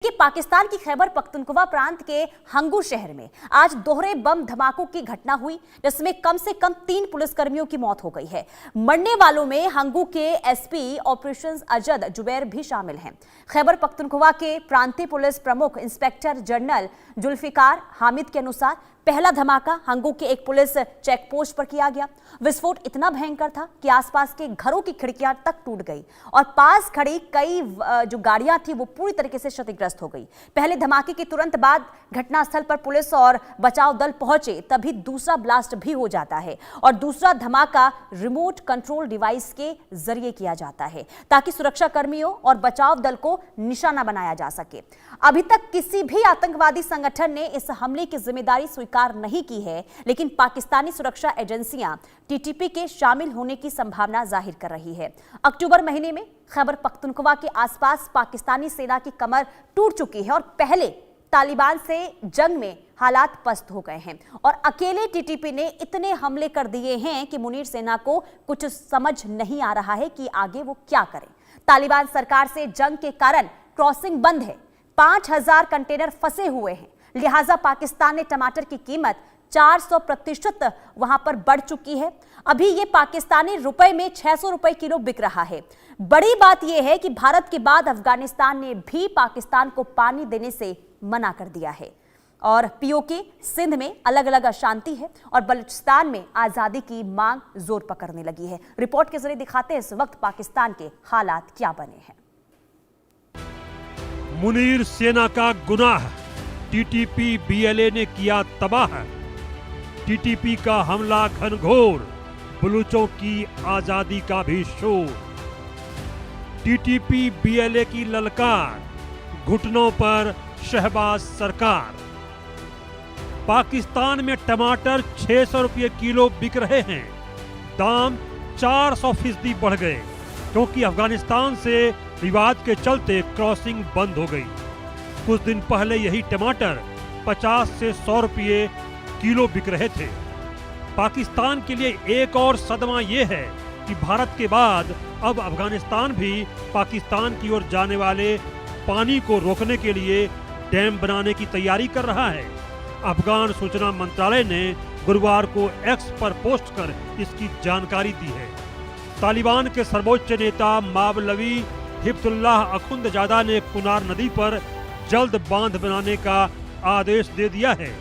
कि पाकिस्तान की खैबर पख्तूनख्वा प्रांत के हंगू शहर में आज दोहरे बम धमाकों की घटना हुई, जिसमें कम से कम 3 पुलिसकर्मियों की मौत हो गई है। मरने वालों में हंगू के एसपी ऑपरेशंस अजद जुबैर भी शामिल हैं। खैबर पख्तूनख्वा के प्रांतीय पुलिस प्रमुख इंस्पेक्टर जनरल जुल्फिकार हामिद के अनुसार पहला धमाका हंगू के एक पुलिस चेक पोस्ट पर किया गया। विस्फोट इतना भयंकर था कि आसपास के घरों की खिड़कियां तक टूट गई और पास खड़ी कई जो गाड़ियां थी वो पूरी तरीके से क्षतिग्रस्त हो गई। पहले धमाके के तुरंत बाद घटनास्थल पर पुलिस और बचाव दल पहुंचे, तभी दूसरा ब्लास्ट भी हो जाता है और दूसरा धमाका रिमोट कंट्रोल डिवाइस के जरिए किया जाता है ताकि सुरक्षा कर्मियों और बचाव दल को निशाना बनाया जा सके। अभी तक किसी भी आतंकवादी संगठन ने इस हमले की जिम्मेदारी स्वीकार नहीं की है, लेकिन पाकिस्तानी सुरक्षा एजेंसियां टीटीपी के शामिल होने की संभावना जाहिर कर रही है। अक्टूबर महीने में खैबर पख्तूनख्वा के आसपास पाकिस्तानी सेना की कमर टूट चुकी है और पहले तालिबान से जंग में हालात पस्त हो गए हैं और अकेले टीटीपी ने इतने हमले कर दिए हैं कि मुनीर सेना को कुछ समझ नहीं आ रहा है कि आगे वो क्या करें। तालिबान सरकार से जंग के कारण क्रॉसिंग बंद है, 5000 कंटेनर फंसे हुए हैं, लिहाजा पाकिस्तान ने टमाटर की कीमत 400% वहां पर बढ़ चुकी है। अभी ये पाकिस्तानी रुपए में 600 रुपए किलो बिक रहा है। बड़ी बात यह है कि भारत के बाद अफगानिस्तान ने भी पाकिस्तान को पानी देने से मना कर दिया है और पीओके सिंध में अलग अलग अशांति है और बलूचिस्तान में आजादी की मांग जोर पकड़ने लगी है। रिपोर्ट के जरिए दिखाते हैं इस वक्त पाकिस्तान के हालात क्या बने हैं। मुनीर सेना का गुनाह, टीटीपी बीएलए ने किया तबाह। टीटीपी का हमला घनघोर, बलूचों की आजादी का भी शोर। टीटीपी बीएलए की ललकार, घुटनों पर शहबाज सरकार। पाकिस्तान में टमाटर 600 रुपये किलो बिक रहे हैं, दाम 400% बढ़ गए क्योंकि अफगानिस्तान से विवाद के चलते क्रॉसिंग बंद हो गई। कुछ दिन पहले यही टमाटर 50 से 100 रुपये किलो बिक रहे थे। पाकिस्तान के लिए एक और सदमा यह है कि भारत के बाद अब अफगानिस्तान भी पाकिस्तान की ओर जाने वाले पानी को रोकने के लिए डैम बनाने की तैयारी कर रहा है। अफगान सूचना मंत्रालय ने गुरुवार को एक्स पर पोस्ट कर इसकी जानकारी दी है। तालिबान के सर्वोच्च नेता मावलवी हिब्बुल्लाह अखुंदजादा ने कुनार नदी पर जल्द बांध बनाने का आदेश दे दिया है।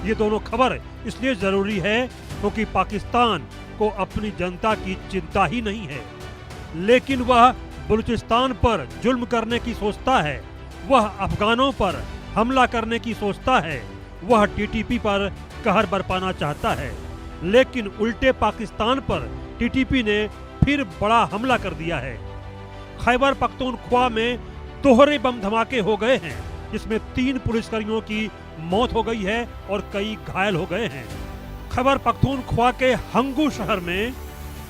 ये दोनों खबर इसलिए जरूरी है क्योंकि पाकिस्तान को अपनी जनता की चिंता ही नहीं है, लेकिन वह बलूचिस्तान पर जुल्म करने की सोचता है, वह अफगानों पर हमला करने की सोचता है, वह टीटीपी पर कहर बरपाना चाहता है। लेकिन उल्टे पाकिस्तान पर टीटीपी ने फिर बड़ा हमला कर दिया है। खैबर पख्तूनख्वा में दोहरे बम धमाके हो गए हैं, जिसमें 3 पुलिसकर्मियों की मौत हो गई है और कई घायल हो गए हैं। खैबर पख्तूनख्वा के हंगू शहर में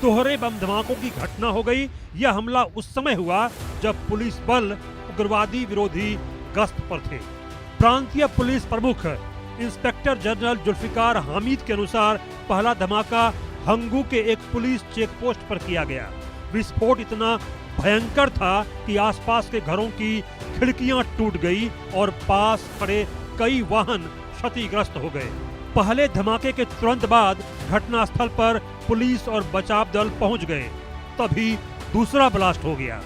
दोहरे बम धमाकों की घटना हो गई। यह हमला उस समय हुआ जब पुलिस बल उग्रवादी विरोधी गश्त पर थे। प्रांतीय पुलिस प्रमुख इंस्पेक्टर जनरल जुल्फिकार हामिद के अनुसार पहला धमाका हंगू के एक पुलिस चेक पोस्ट पर किया गया। विस्फोट इतना भयंकर था कि आसपास के घरों की खिड़कियां टूट गई और पास खड़े कई वाहन क्षतिग्रस्त हो गए। पहले धमाके के तुरंत बाद घटनास्थल पर पुलिस और बचाव दल पहुंच गए, तभी दूसरा ब्लास्ट हो गया।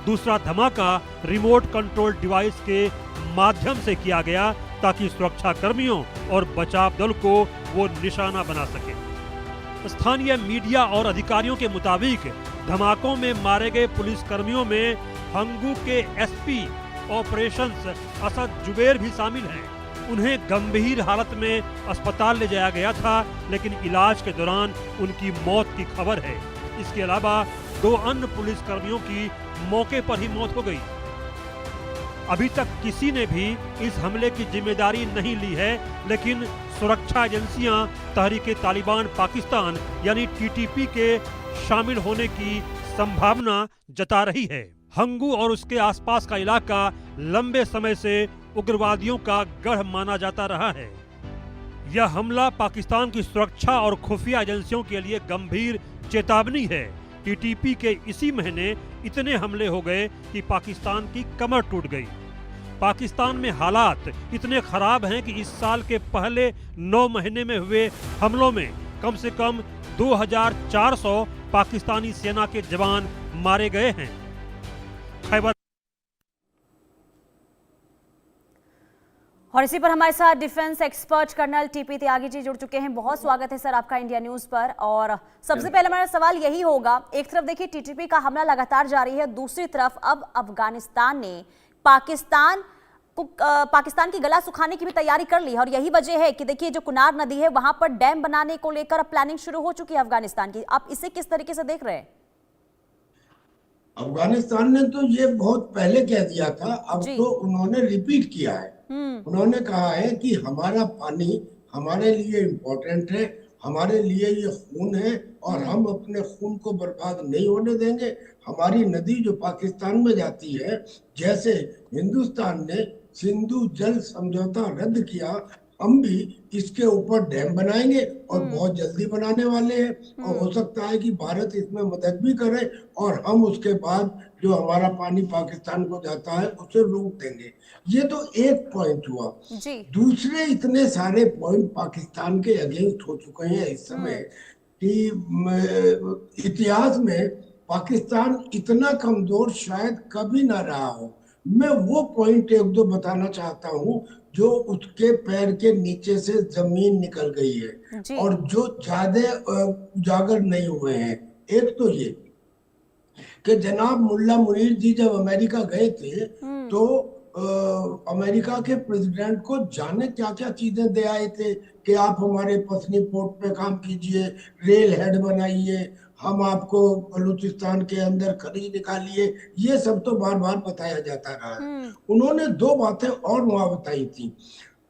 दूसरा धमाका रिमोट कंट्रोल डिवाइस के माध्यम से किया गया ताकि सुरक्षा कर्मियों और बचाव दल को वो निशाना बना सके। स्थानीय मीडिया और अधिकारियों के मुताबिक धमाकों में मारे गए पुलिसकर्मियों में हंगू के एसपी ऑपरेशंस असद जुबैर भी शामिल हैं। उन्हें गंभीर हालत में अस्पताल ले जाया गया था, लेकिन इलाज के दौरान उनकी मौत की खबर है। इसके अलावा 2 अन्य पुलिसकर्मियों की मौके पर ही मौत हो गई। अभी तक किसी ने भी इस हमले की जिम्मेदारी नहीं ली है, लेकिन सुरक्षा एजेंसियां तहरीके तालिबान पाकिस्तान यानी टीटीपी के शामिल होने की संभावना जता रही है। हंगू और उसके आसपास का इलाका लंबे समय से उग्रवादियों का गढ़ माना जाता रहा है। यह हमला पाकिस्तान की सुरक्षा और खुफिया एजेंसियों के लिए गंभीर चेतावनी है। टीटीपी के इसी महीने इतने हमले हो गए कि पाकिस्तान की कमर टूट गई। पाकिस्तान में हालात इतने खराब हैं कि इस साल के पहले 9 महीने में हुए हमलों में कम से कम 2400 पाकिस्तानी सेना के जवान मारे गए हैं। खैबर और इसी पर हमारे साथ defence expert colonel TP Tyagi ji जुड़ चुके हैं। बहुत स्वागत है सर आपका इंडिया न्यूज पर। और सबसे पहले हमारा सवाल यही होगा, एक तरफ देखिए टीटीपी का हमला लगातार जारी है, दूसरी तरफ अब अफगानिस्तान ने पाकिस्तान की गला सुखाने की भी तैयारी कर ली है। और यही वजह है कि देखिए जो कुनार नदी है वहां पर डैम बनाने को लेकर अब प्लानिंग शुरू हो चुकी है अफगानिस्तान की। आप इसे किस तरीके से देख रहे हैं? अफगानिस्तान ने तो ये बहुत पहले कह दिया था, अब तो उन्होंने रिपीट किया है। उन्होंने कहा है कि हमारा पानी हमारे लिए इम्पोर्टेंट है, हमारे लिए ये खून है और हम अपने खून को बर्बाद नहीं होने देंगे। हमारी नदी जो पाकिस्तान में जाती है, जैसे हिंदुस्तान ने सिंधु जल समझौता रद्द किया, हम भी इसके ऊपर डैम बनाएंगे और बहुत जल्दी बनाने वाले हैं। और हो सकता है कि भारत इसमें मदद भी करे और हम उसके बाद जो हमारा पानी पाकिस्तान को जाता है उसे रोक देंगे। ये तो एक पॉइंट हुआ जी। दूसरे इतने सारे पॉइंट पाकिस्तान के अगेंस्ट हो चुके हैं इस समय कि इतिहास में पाकिस्तान इतना कमजोर शायद कभी ना रहा हो। मैं वो पॉइंट एक दो बताना चाहता हूँ जो उसके पैर के नीचे से जमीन निकल गई है और जो ज्यादा उजागर नहीं हुए हैं। एक तो ये कि जनाब मुल्ला मुनीर जी जब अमेरिका गए थे तो अमेरिका के प्रेसिडेंट को जाने क्या क्या चीजें दे आए थे कि आप हमारे पसनी पोर्ट पे काम कीजिए, रेल हेड बनाइए, हम आपको बलूचिस्तान के अंदर खरीद निकालिए। ये सब तो बार बार बताया जाता रहा है। उन्होंने दो बातें और वहां बताई थी।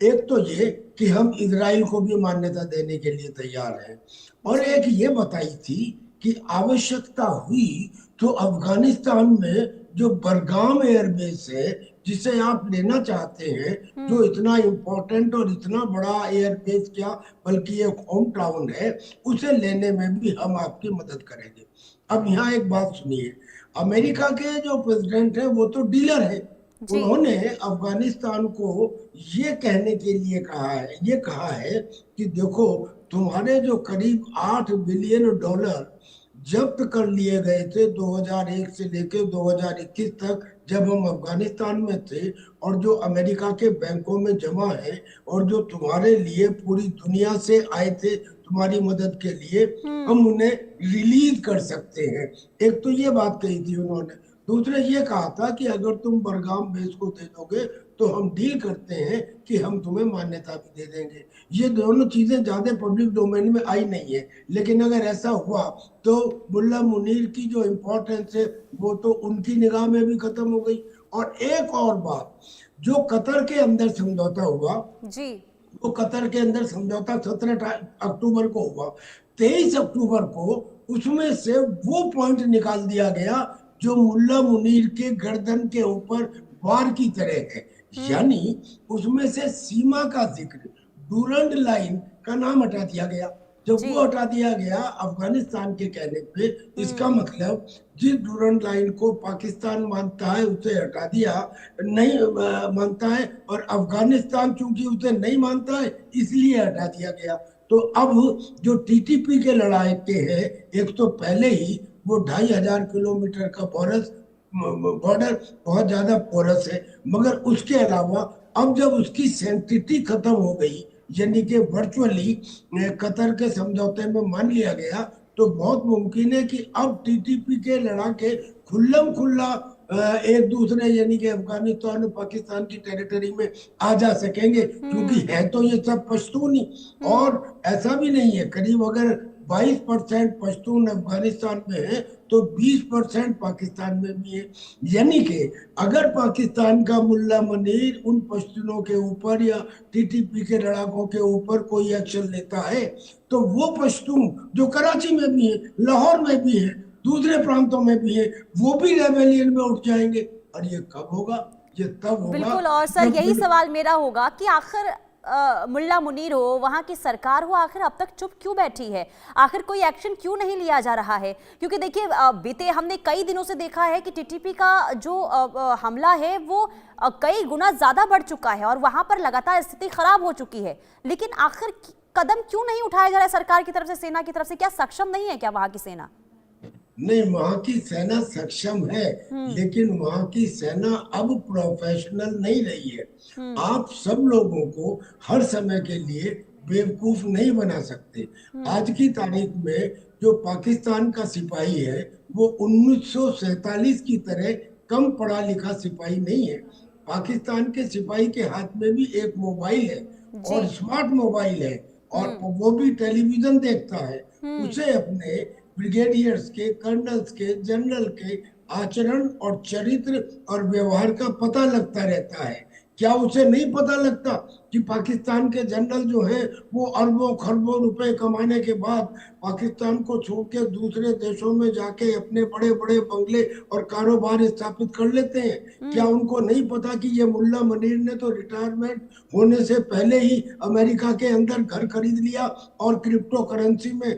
एक तो ये कि हम इजराइल को भी मान्यता देने के लिए तैयार हैं, और एक ये बताई थी कि आवश्यकता हुई तो अफगानिस्तान में जो बरगाम एयरबेस है जिसे आप लेना चाहते हैं, जो इतना इम्पोर्टेंट और इतना बड़ा एयरबेस क्या बल्कि एक होम टाउन है, उसे लेने में भी हम आपकी मदद करेंगे। अब यहाँ एक बात सुनिए, अमेरिका के जो प्रेसिडेंट है वो तो डीलर है। उन्होंने अफगानिस्तान को ये कहने के लिए कहा है कि देखो तुम्हारे जो करीब 8 बिलियन डॉलर जब्त कर लिए गए थे 2001 से लेकर 2021 तक जब हम अफगानिस्तान में थे, और जो अमेरिका के बैंकों में जमा है और जो तुम्हारे लिए पूरी दुनिया से आए थे तुम्हारी मदद के लिए, हम उन्हें रिलीज कर सकते हैं। एक तो ये बात कही थी उन्होंने। दूसरे ये कहा था कि अगर तुम बरगाम बेस को दे दोगे तो हम डील करते हैं कि हम तुम्हें मान्यता भी दे देंगे। ये दोनों चीजें ज्यादा पब्लिक डोमेन में आई नहीं है, लेकिन अगर ऐसा हुआ तो मुल्ला मुनीर की जो इम्पोर्टेंस है वो तो उनकी निगाह में भी खत्म हो गई। और एक और बात, जो कतर के अंदर समझौता हुआ जी, वो कतर के अंदर समझौता 17 अक्टूबर को हुआ। 23 अक्टूबर को उसमें से वो पॉइंट निकाल दिया गया जो मुल्ला मुनीर के गर्दन के ऊपर वार की तरह है। यानी उसमें से सीमा का जिक्र, डूरंड लाइन का नाम हटा दिया गया। जब वो हटा दिया गया अफगानिस्तान के कहने पे, इसका मतलब जिस डूरंड लाइन को पाकिस्तान मानता है उसे हटा दिया, नहीं मानता है, और अफगानिस्तान चूंकि उसे नहीं मानता है इसलिए हटा दिया गया। तो अब जो टीटीपी के लड़ाके हैं, एक तो पहले ही वो 2500 किलोमीटर का बॉर्डर बहुत ज्यादा पोरस है, मगर उसके अलावा अब जब उसकी सेंसिटिविटी खत्म हो गई, यानी कि वर्चुअली कतर के समझौते में मान लिया गया, तो बहुत मुमकिन है कि अब टीटीपी के लड़ाके खुल्लम खुल्ला एक दूसरे यानी कि अफगानिस्तान और पाकिस्तान की टेरिटरी में आ जा सकेंगे, क्योंकि है तो ये सब पश्तूनी। और ऐसा भी नहीं है, करीब अगर 22% पश्तून अफगानिस्तान में है तो 20% पाकिस्तान में भी है। यानी कि अगर पाकिस्तान का मुल्ला मुनीर उन पश्तूनों के ऊपर या टीटीपी के लड़ाकों के ऊपर कोई एक्शन लेता है तो वो पश्तून जो कराची में भी है, लाहौर में भी है, दूसरे प्रांतों में भी है, वो भी रेबेलियन में उठ जाएंगे। और ये कब होगा? ये तब होगा। बिल्कुल। और सर यही सवाल मेरा होगा कि आखिर मुल्ला मुनीर हो, वहां की सरकार हो, आखिर अब तक चुप क्यों बैठी है? आखिर कोई एक्शन क्यों नहीं लिया जा रहा है? क्योंकि देखिए बीते हमने कई दिनों से देखा है कि टीटीपी का जो हमला है वो कई गुना ज्यादा बढ़ चुका है और वहां पर लगातार स्थिति खराब हो चुकी है। लेकिन आखिर कदम क्यों नहीं उठाया जा रहा है सरकार की तरफ से, सेना की तरफ से? क्या सक्षम नहीं है क्या वहां की सेना? नहीं, वहां की सेना सक्षम है, लेकिन वहां की सेना अब प्रोफेशनल नहीं रही है। आप सब लोगों को हर समय के लिए बेवकूफ नहीं बना सकते। आज की तारीख में जो पाकिस्तान का सिपाही है वो 1947 की तरह कम पढ़ा लिखा सिपाही नहीं है। पाकिस्तान के सिपाही के हाथ में भी एक मोबाइल है और स्मार्ट मोबाइल है, और वो भी टेलीविजन देखता है। उसे अपने ब्रिगेडियर्स के, कर्नल्स के, जनरल के आचरण और चरित्र और व्यवहार का पता लगता रहता है। क्या उसे नहीं पता लगता कि पाकिस्तान के जनरल जो हैं वो अरबों खरबों रुपए कमाने के बाद पाकिस्तान को छोड़ के दूसरे देशों में जाके अपने बड़े बड़े बंगले और कारोबार स्थापित कर लेते हैं? क्या उनको नहीं पता कि ये मुल्ला मुनीर ने तो रिटायरमेंट होने से पहले ही अमेरिका के अंदर घर खरीद लिया और क्रिप्टो करेंसी में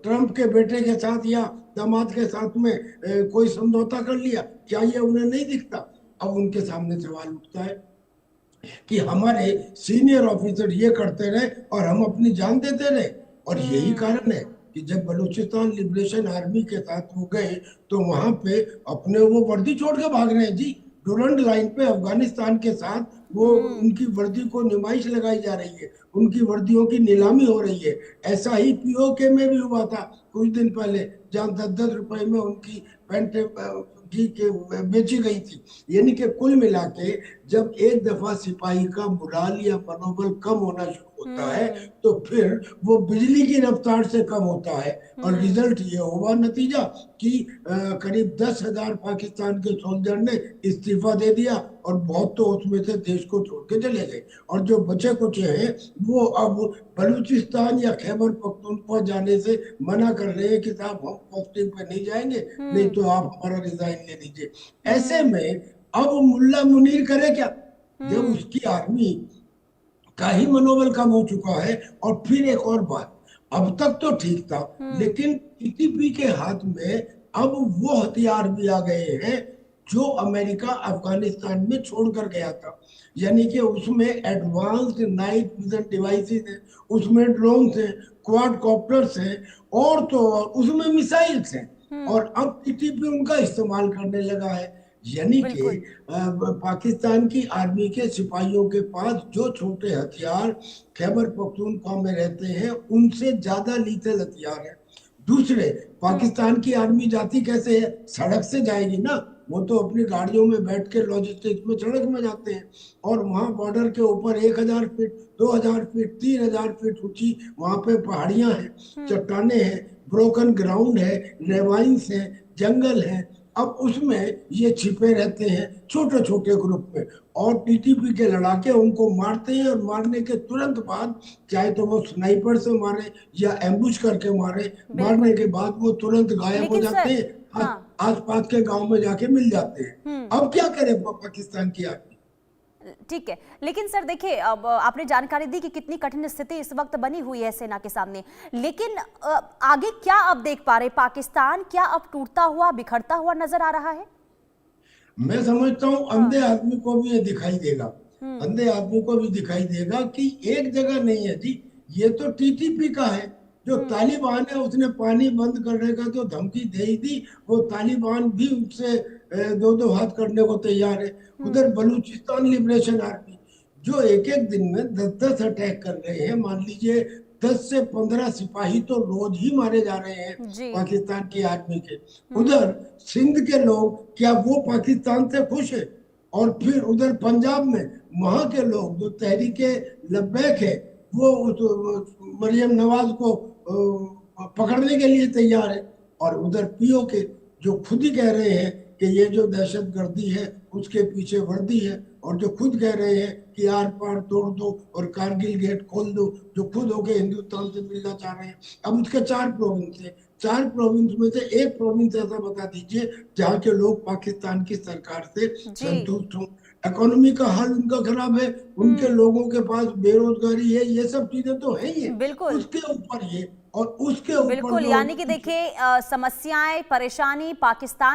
ट्रंप के बेटे के साथ या दामाद के साथ में कोई समझौता कर लिया? क्या ये उन्हें नहीं दिखता? अब उनके सामने सवाल उठता है कि हमारे सीनियर ऑफिसर ये करते रहे और हम अपनी जान देते रहे। और यही कारण है कि जब बलूचिस्तान लिबरेशन आर्मी के साथ वो गए तो वहां पे अपने वो वर्दी छोड़ के भाग रहे हैं जी। डुरंड लाइन पे अफगानिस्तान के साथ वो उनकी वर्दी को नुमाइश लगाई जा रही है, उनकी वर्दियों की नीलामी हो रही है। ऐसा ही पीओके में भी हुआ था कुछ दिन पहले, जहाँ 10-10 रुपए में उनकी पैंट बेची गई थी। यानी कि कुल मिला के जब एक दफा सिपाही का मुराल या मनोबल कम होना शुरू होता है तो फिर वो बिजली की रफ्तार से कम होता है। और रिजल्ट ये हुआ, नतीजा कि करीब 10,000 पाकिस्तान के सोल्जर ने इस्तीफा दे दिया और बहुत तो उसमें से देश को छोड़ के चले गए। और जो बचे कुचे हैं वो अब बलूचिस्तान या खैबर पख्तूनख्वा जाने से मना कर रहे हैं कि साहब हम पोस्टिंग पे नहीं जाएंगे, नहीं तो आप हमारा रिजाइन ले लीजिए। ऐसे में अब मुल्ला मुनीर करे क्या जब उसकी आर्मी का ही मनोबल कम हो चुका है? और फिर एक और बात, अब तक तो ठीक था, लेकिन टीटीपी के हाथ में अब वो हथियार भी आ गए हैं जो अमेरिका अफगानिस्तान में छोड़कर गया था। यानी कि उसमें एडवांस्ड नाइट विजन डिवाइसेस हैं, उसमें ड्रोन्स हैं, क्वाडकॉप्टर्स हैं, और तो और उसमें मिसाइल्स हैं। और अब टीटीपी उनका इस्तेमाल करने लगा है। यानी कि पाकिस्तान की आर्मी के सिपाहियों के पास जो छोटे हथियार खैबर पख्तूनख्वा में रहते हैं उनसे ज्यादा लीथल हथियार है। दूसरे, पाकिस्तान की आर्मी जाती कैसे है? सड़क से जाएगी ना, वो तो अपनी गाड़ियों में बैठ के लॉजिस्टिक्स में सड़क में जाते हैं। और वहां बॉर्डर के ऊपर 1000 फीट, 2000 फीट, 3000 फीट ऊंची वहां पे पहाड़ियां हैं, चट्टाने हैं, ब्रोकन ग्राउंड है, रेवाइंस है, जंगल है। अब उसमें ये छिपे रहते हैं छोटे छोटे ग्रुप में, और टीटीपी के लड़ाके उनको मारते हैं। और मारने के तुरंत बाद, चाहे तो वो स्नाइपर से मारे या एम्बुश करके मारे, मारने के बाद वो तुरंत गायब हो जाते हैं, आसपास के गांव में जाके मिल जाते हैं। अब क्या करे पाकिस्तान की आर्मी? ठीक है, लेकिन सर देखिए, अब आपने जानकारी दी कि कितनी कठिन स्थिति इस वक्त बनी हुई है सेना के सामने, लेकिन आगे क्या अब देख पा रहे? पाकिस्तान क्या अब टूटता हुआ, बिखरता हुआ नजर आ रहा है? मैं समझता हूँ अंधे आदमी को भी ये दिखाई देगा, अंधे आदमी को भी दिखाई देगा कि एक जगह नहीं है जी। ये तो टीटीपी का है। जो तालिबान है उसने पानी बंद करने का तो धमकी दे ही दी, वो तालिबान भी उससे दो हाथ करने को तैयार है। उधर बलूचिस्तान लिबरेशन आर्मी जो एक एक दिन में 10-10 अटैक कर रहे हैं, मान लीजिए 10 से 15 सिपाही तो रोज ही मारे जा रहे हैं पाकिस्तान की आर्मी के। उधर सिंध के लोग, क्या वो पाकिस्तान से खुश है? और फिर उधर पंजाब में वहां के लोग जो तहरीके लब्बैक है वो उस मरियम नवाज को पकड़ने के लिए तैयार है। और उधर पीओके जो खुद ही कह रहे हैं कि ये जो दहशतगर्दी है उसके पीछे वर्दी है, और जो खुद कह रहे हैं कि आर पार तोड़ दो और कारगिल गेट खोल दो, जो खुद होके हिंदुस्तान से मिलना चाह रहे हैं। अब उसके 4 प्रोविंस है, 4 प्रोविंस में से एक प्रोविंस ऐसा बता दीजिए जहाँ के लोग पाकिस्तान की सरकार से संतुष्ट हों। इकोनॉमी का हाल उनका खराब है, उनके लोगों के पास बेरोजगारी है, ये सब चीजें तो है ही है। बिल्कुल। उसके ऊपर ये और उसके ऊपर बिल्कुल, यानी कि देखिए समस्याएं, परेशानी पाकिस्तान